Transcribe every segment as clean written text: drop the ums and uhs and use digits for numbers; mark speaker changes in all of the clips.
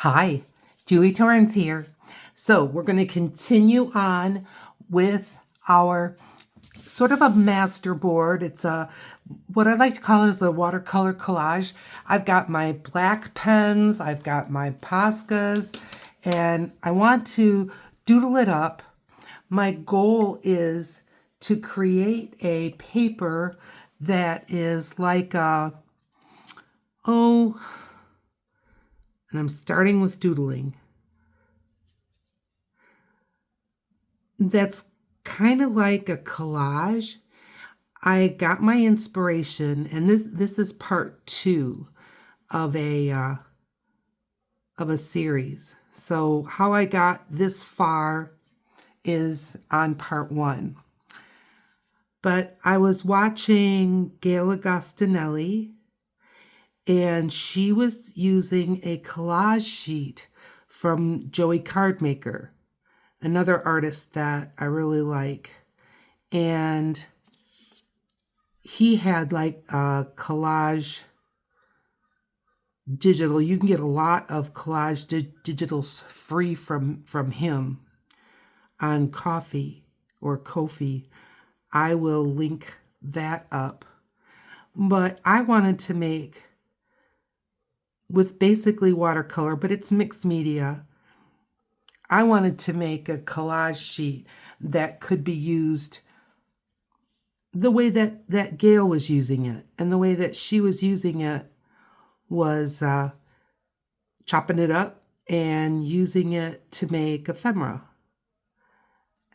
Speaker 1: Hi, Julie Torrance here. So we're going to continue on with our sort of a master board. It's what I like to call is a watercolor collage. I've got my black pens, I've got my Poscas, and I want to doodle it up. My goal is to create a paper that is like a, and I'm starting with doodling. That's kind of like a collage. I got my inspiration, and this is part 2 of a series. So how I got this far is on part 1. But I was watching Gail Agostinelli, and she was using a collage sheet from Joey Cardmaker, another artist that I really like. And he had like a collage digital. You can get a lot of collage digitals free from him on Ko-fi or Ko-fi. I will link that up. But I wanted to make with basically watercolor, but it's mixed media. I wanted to make a collage sheet that could be used the way that Gail was using it. And the way that she was using it was chopping it up and using it to make ephemera.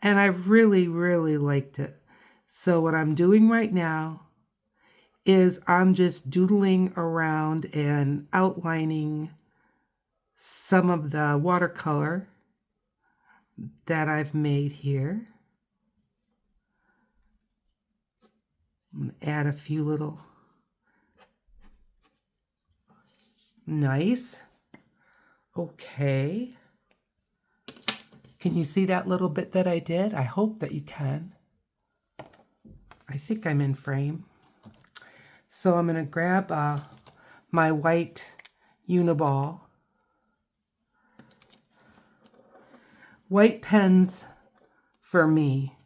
Speaker 1: And I really, really liked it. So what I'm doing right now is I'm just doodling around and outlining some of the watercolor that I've made here. I'm going to add a few little. Nice. Okay. Can you see that little bit that I did? I hope that you can. I think I'm in frame. So I'm going to grab my white Uniball. White pens, for me,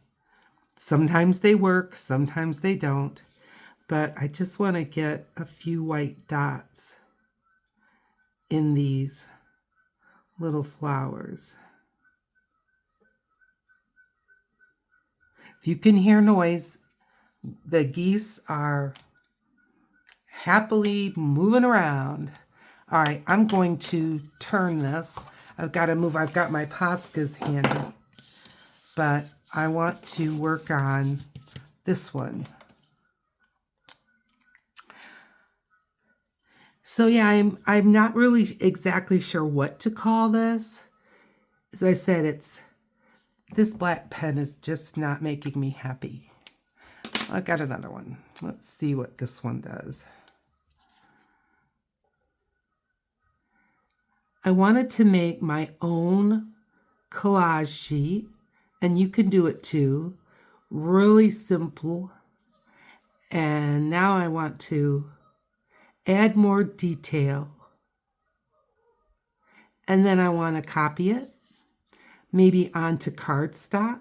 Speaker 1: sometimes they work, sometimes they don't, but I just want to get a few white dots in these little flowers. If you can hear noise, the geese are happily moving around. All right, I'm going to turn this. I've got to move. I've got my Poscas handy, but I want to work on this one. So yeah, I'm not really exactly sure what to call this. As I said, this black pen is just not making me happy. I got another one. Let's see what this one does. I wanted to make my own collage sheet, and you can do it too. Really simple. And now I want to add more detail. And then I want to copy it, maybe onto cardstock.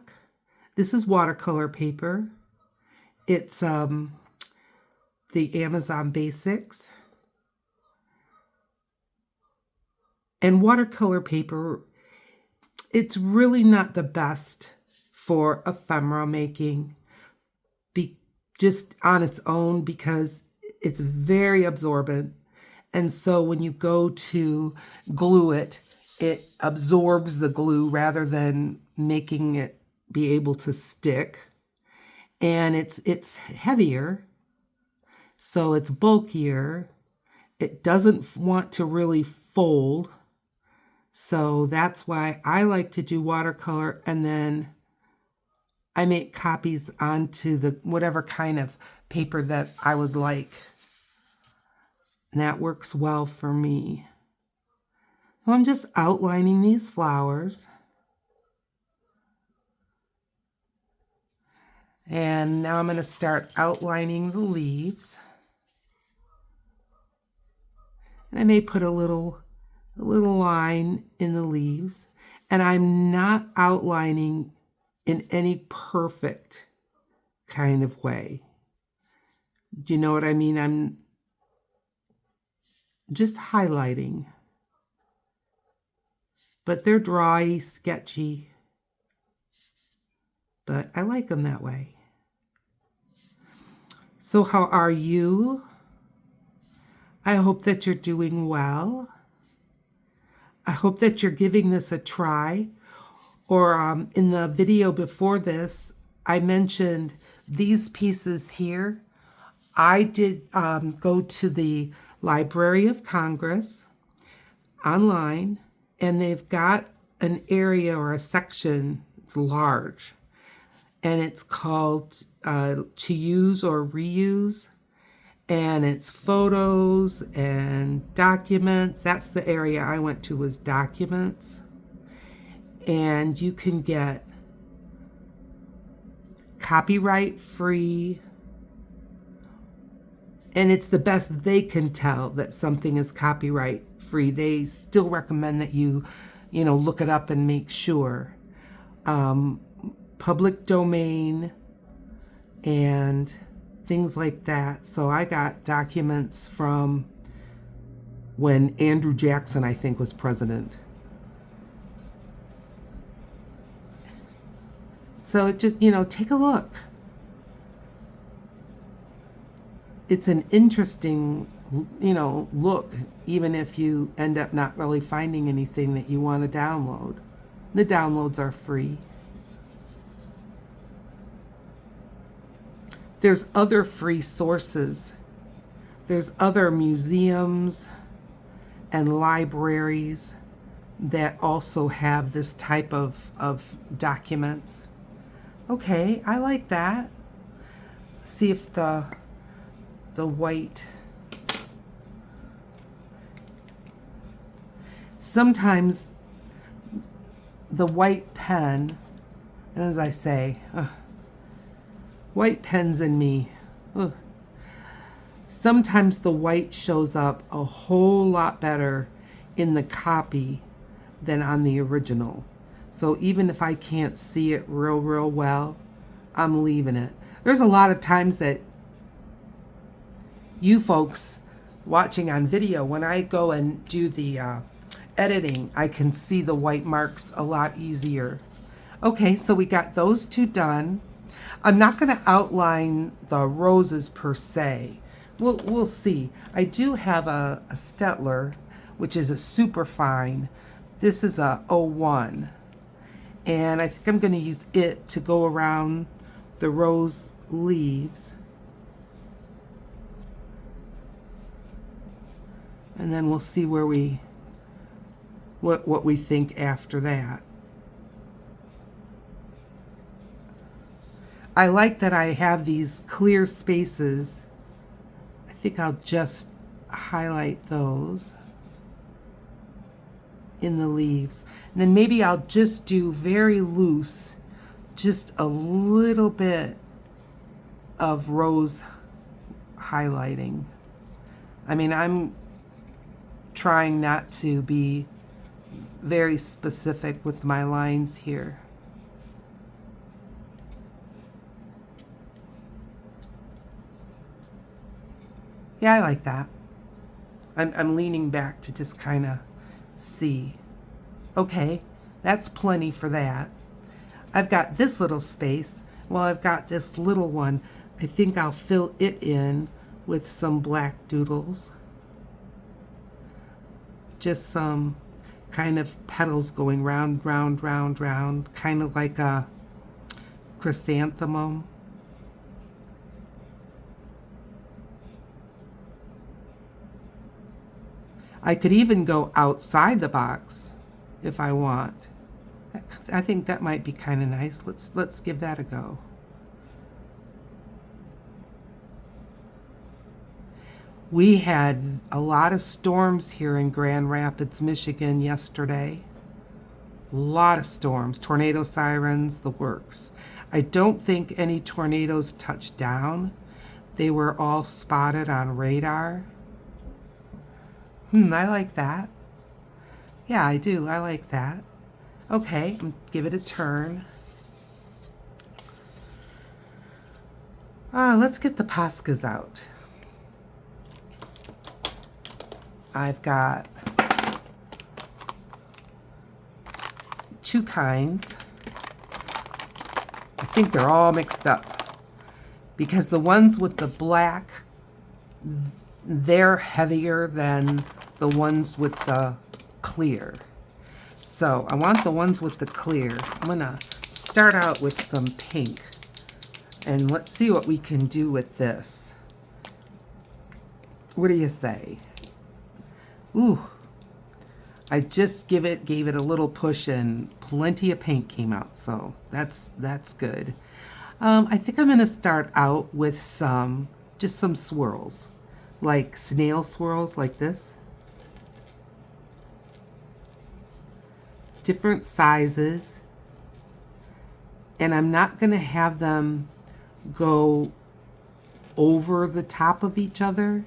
Speaker 1: This is watercolor paper. It's the Amazon Basics. And watercolor paper, it's really not the best for ephemera making, just on its own, because it's very absorbent. And so when you go to glue it, it absorbs the glue rather than making it be able to stick. And it's heavier, so it's bulkier. It doesn't want to really fold. So that's why I like to do watercolor, and then I make copies onto the whatever kind of paper that I would like. And that works well for me. So I'm just outlining these flowers. And now I'm going to start outlining the leaves. And I may put a little a little line in the leaves, and I'm not outlining in any perfect kind of way. Do you know what I mean? I'm just highlighting. But they're dry, sketchy. But I like them that way. So how are you? I hope that you're doing well. I hope that you're giving this a try. Or in the video before this, I mentioned these pieces here. I did go to the Library of Congress online, and they've got an area or a section, it's large, and it's called To Use or Reuse, and it's photos and documents. That's the area I went to, was documents. And you can get copyright free, and it's the best they can tell that something is copyright free. They still recommend that you look it up and make sure. Public domain and things like that. So I got documents from when Andrew Jackson, I think, was president. So just, take a look. It's an interesting, look, even if you end up not really finding anything that you want to download. The downloads are free. There's other free sources. There's other museums and libraries that also have this type of documents. Okay, I like that. See if the white. Sometimes the white pen, and as I say, white pens in me. Sometimes the white shows up a whole lot better in the copy than on the original. So even if I can't see it real well, I'm leaving it. There's a lot of times that you folks watching on video, when I go and do the editing, I can see the white marks a lot easier. Okay, so we got those two done. I'm not going to outline the roses per se. We'll see. I do have a Stettler, which is a super fine. This is a 01. And I think I'm going to use it to go around the rose leaves. And then we'll see where what we think after that. I like that I have these clear spaces. I think I'll just highlight those in the leaves. And then maybe I'll just do very loose, just a little bit of rose highlighting. I mean, I'm trying not to be very specific with my lines here. Yeah, I like that. I'm leaning back to just kind of see. Okay, that's plenty for that. I've got this little space. Well, I've got this little one. I think I'll fill it in with some black doodles. Just some kind of petals going round, round, round, round, kind of like a chrysanthemum. I could even go outside the box if I want. I think that might be kind of nice. Let's give that a go. We had a lot of storms here in Grand Rapids, Michigan yesterday. A lot of storms, tornado sirens, the works. I don't think any tornadoes touched down. They were all spotted on radar. I like that. Yeah, I do. I like that. Okay, give it a turn. Let's get the Poscas out. I've got two kinds. I think they're all mixed up because the ones with the black, they're heavier than the ones with the clear. So I want the ones with the clear. I'm gonna start out with some pink and let's see what we can do with this. What do you say? Ooh, I just gave it a little push and plenty of paint came out, so that's good. I think I'm gonna start out with just some swirls, like snail swirls like this. Different sizes. And I'm not gonna have them go over the top of each other.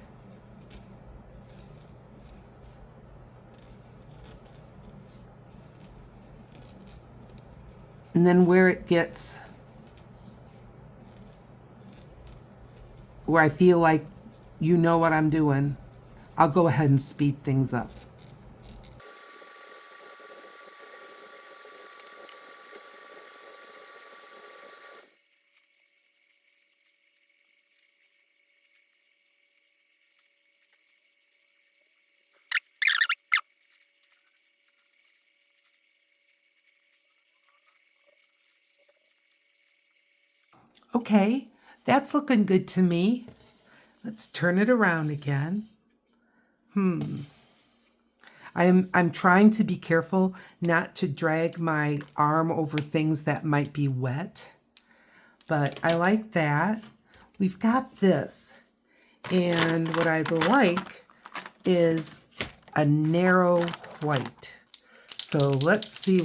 Speaker 1: And then where it gets, where I feel like you know what I'm doing, I'll go ahead and speed things up. Okay, that's looking good to me. Let's turn it around again. I'm trying to be careful not to drag my arm over things that might be wet, but I like that. We've got this, and what I like is a narrow white. So let's see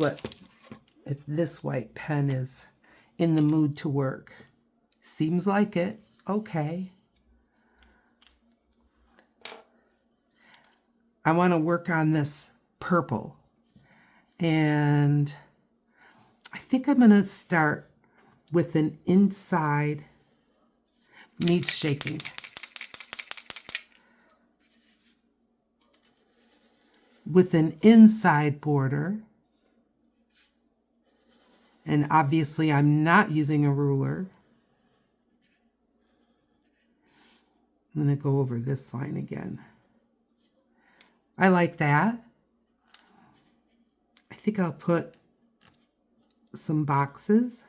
Speaker 1: if this white pen is in the mood to work. Seems like it. Okay. I want to work on this purple. And I think I'm going to start with an inside, needs shaking. With an inside border. And obviously I'm not using a ruler. I'm going to go over this line again. I like that. I think I'll put some boxes.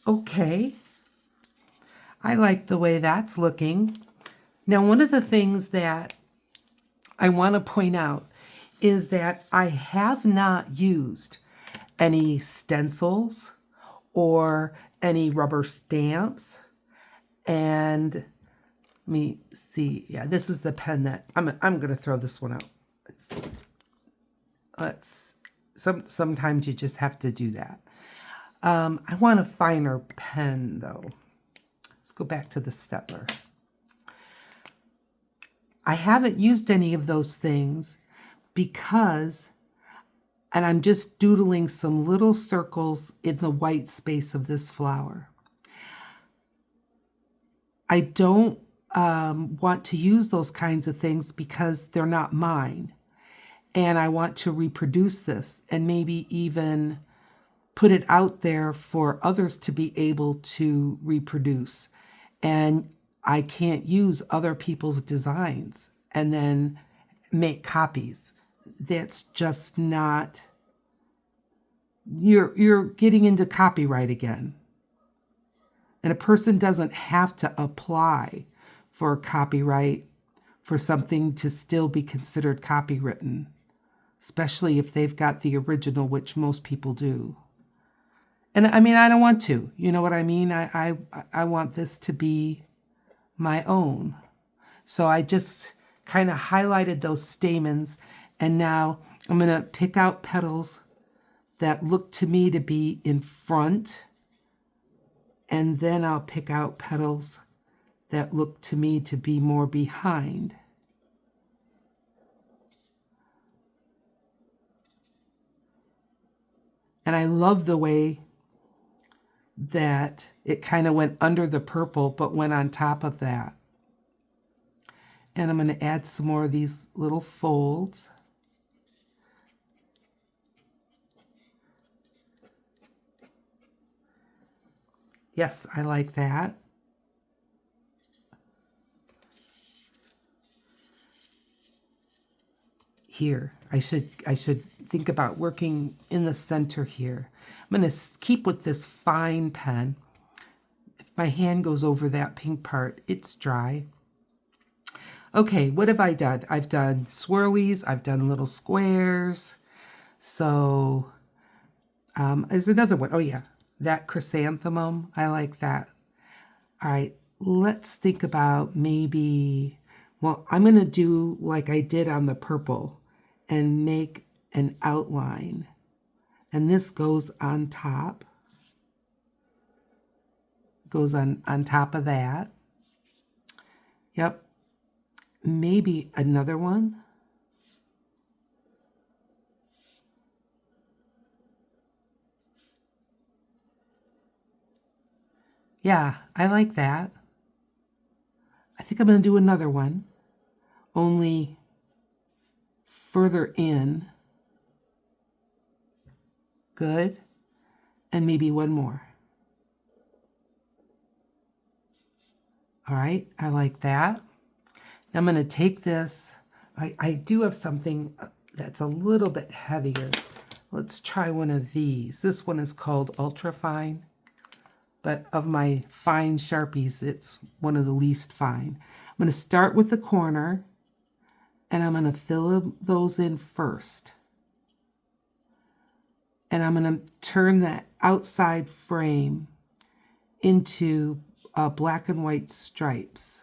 Speaker 1: Okay. I like the way that's looking. Now, one of the things that I want to point out is that I have not used any stencils or any rubber stamps. And let me see. Yeah, this is the pen that I'm going to throw this one out. Sometimes you just have to do that. I want a finer pen though. Let's go back to the Stettler. I haven't used any of those things because, and I'm just doodling some little circles in the white space of this flower. I don't want to use those kinds of things because they're not mine. And I want to reproduce this and maybe even put it out there for others to be able to reproduce. And I can't use other people's designs and then make copies. That's just not, you're getting into copyright again. And a person doesn't have to apply for copyright for something to still be considered copywritten, especially if they've got the original, which most people do. And I mean, I don't want to, you know what I mean? I want this to be my own. So I just kind of highlighted those stamens, and now I'm going to pick out petals that look to me to be in front, and then I'll pick out petals that look to me to be more behind. And I love the way that it kind of went under the purple but went on top of that. And I'm going to add some more of these little folds. Yes, I like that. Here, I should think about working in the center here. I'm going to keep with this fine pen. If my hand goes over that pink part, it's dry. Okay, what have I done? I've done swirlies, I've done little squares. So there's another one. Oh yeah, that chrysanthemum, I like that. All right, let's think about maybe, well, I'm going to do like I did on the purple and make an outline. And this goes on top. Goes on top of that. Yep. Maybe another one. Yeah, I like that. I think I'm going to do another one, only further in. Good. And maybe one more. All right, I like that. Now I'm going to take this. I do have something that's a little bit heavier. Let's try one of these. This one is called Ultra Fine, but of my fine Sharpies, it's one of the least fine. I'm going to start with the corner, and I'm going to fill those in first. And I'm going to turn that outside frame into black and white stripes.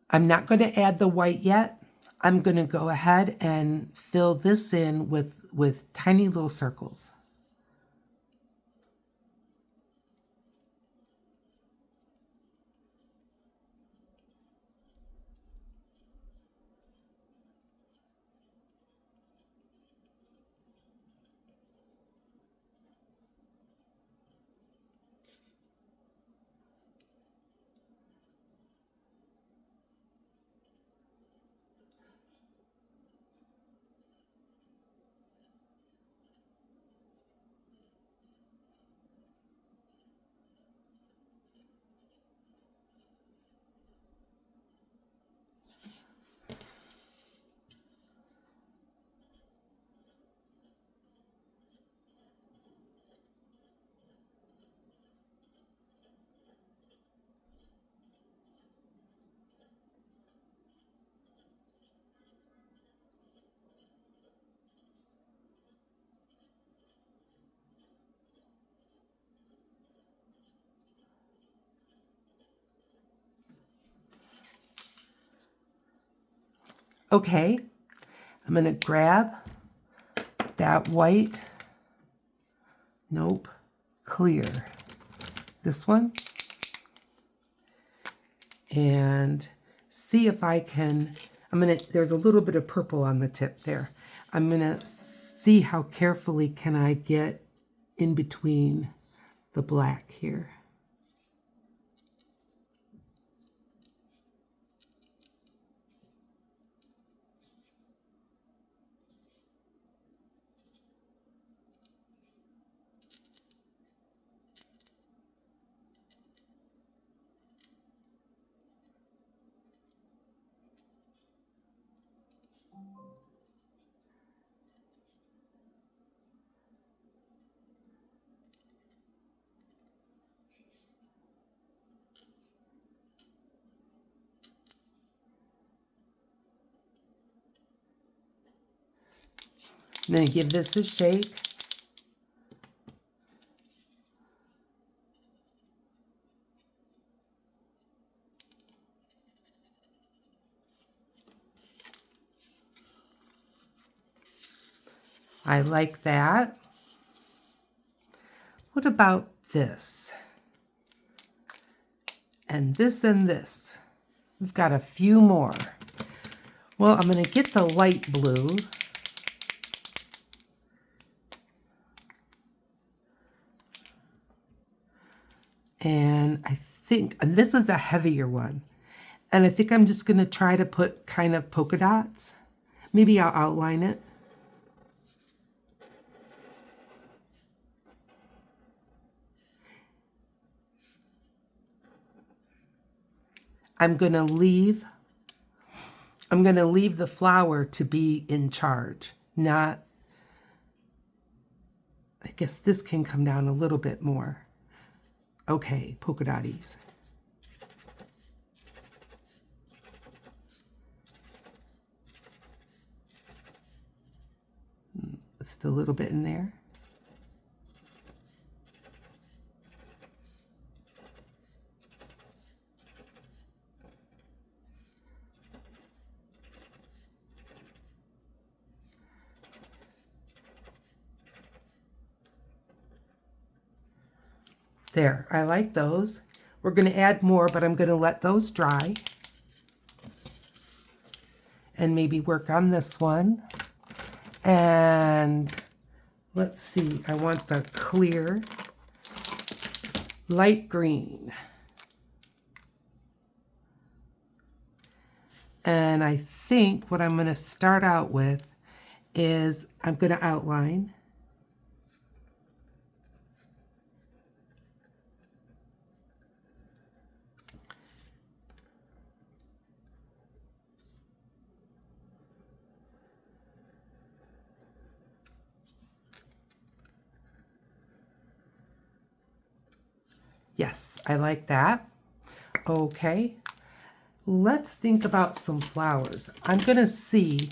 Speaker 1: I'm not going to add the white yet. I'm going to go ahead and fill this in with tiny little circles. Okay, I'm going to grab that white, nope, clear, this one, and see if I can, there's a little bit of purple on the tip there. I'm going to see how carefully can I get in between the black here. I'm going to give this a shake. I like that. What about this? And this and this. We've got a few more. Well, I'm going to get the light blue. And I think, and this is a heavier one. And I think I'm just going to try to put kind of polka dots. Maybe I'll outline it. I'm going to leave the flower to be in charge, not, I guess this can come down a little bit more. Okay, polka dotties. Just a little bit in there. There, I like those. We're going to add more, but I'm going to let those dry. And maybe work on this one. And let's see, I want the clear, light green. And I think what I'm going to start out with is I'm going to outline. Yes, I like that. Okay, let's think about some flowers. I'm going to see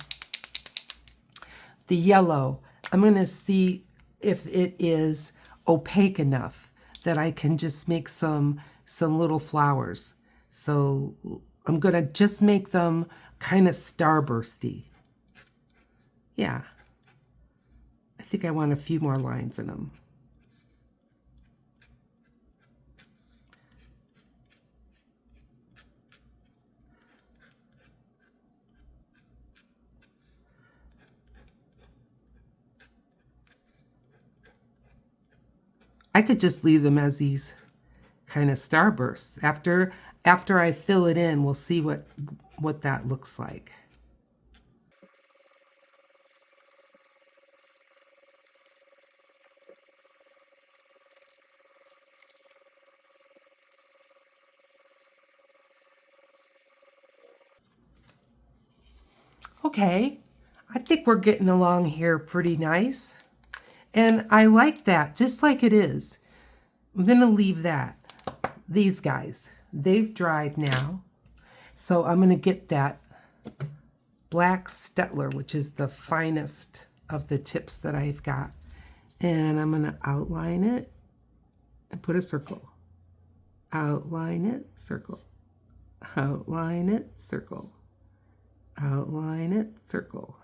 Speaker 1: the yellow. I'm going to see if it is opaque enough that I can just make some little flowers. So I'm going to just make them kind of starbursty. Yeah, I think I want a few more lines in them. I could just leave them as these kind of starbursts. After I fill it in, we'll see what that looks like. Okay, I think we're getting along here pretty nice. And I like that, just like it is. I'm going to leave that. These guys, they've dried now. So I'm going to get that black Stettler, which is the finest of the tips that I've got. And I'm going to outline it and put a circle. Outline it, circle. Outline it, circle. Outline it, circle.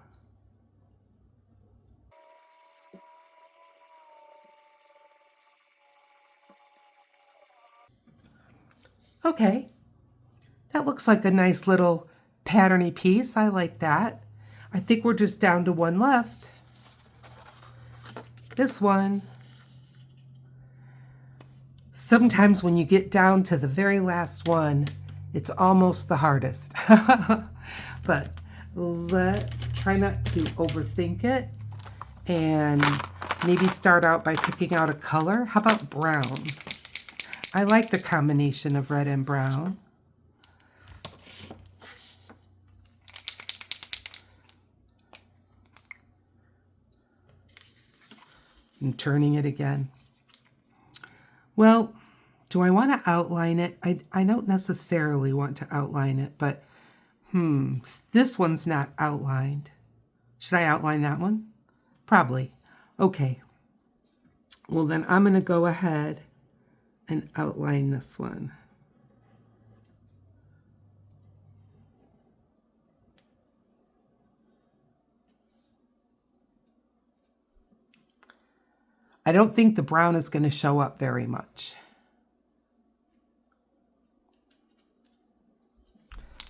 Speaker 1: Okay, that looks like a nice little patterny piece. I like that. I think we're just down to one left. This one. Sometimes when you get down to the very last one, it's almost the hardest. But let's try not to overthink it and maybe start out by picking out a color. How about brown? I like the combination of red and brown. I'm turning it again. Well, do I want to outline it? I don't necessarily want to outline it, but this one's not outlined. Should I outline that one? Probably. Okay. Well, then I'm going to go ahead and outline this one. I don't think the brown is going to show up very much.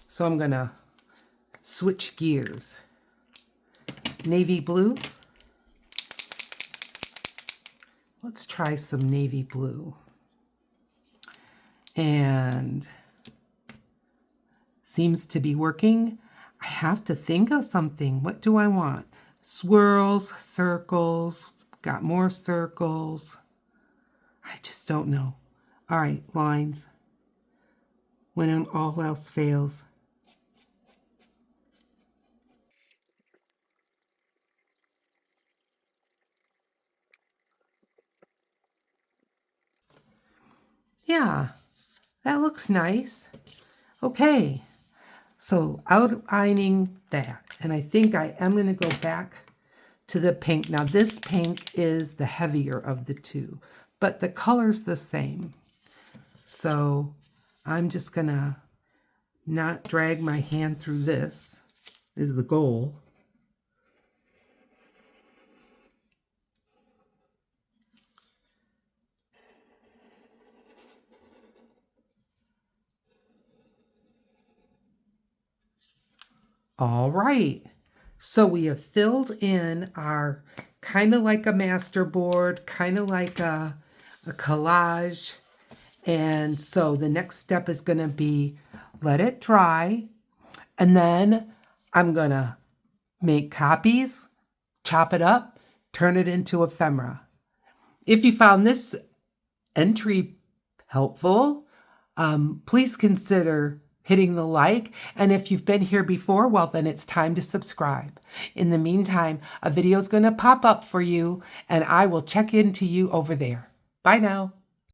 Speaker 1: So I'm going to switch gears. Navy blue. Let's try some navy blue. And seems to be working. I have to think of something. What do I want? Swirls, circles, got more circles. I just don't know. All right, lines. When all else fails. Yeah, that looks nice. Okay, so outlining that. And I think I am going to go back to the pink. Now this pink is the heavier of the two, but the color's the same. So I'm just going to not drag my hand through this, is the goal. All right, so we have filled in our kind of like a master board, kind of like a collage. And so the next step is going to be let it dry. And then I'm going to make copies, chop it up, turn it into ephemera. If you found this entry helpful, please consider hitting the like. And if you've been here before, well, then it's time to subscribe. In the meantime, a video is going to pop up for you, and I will check into you over there. Bye now.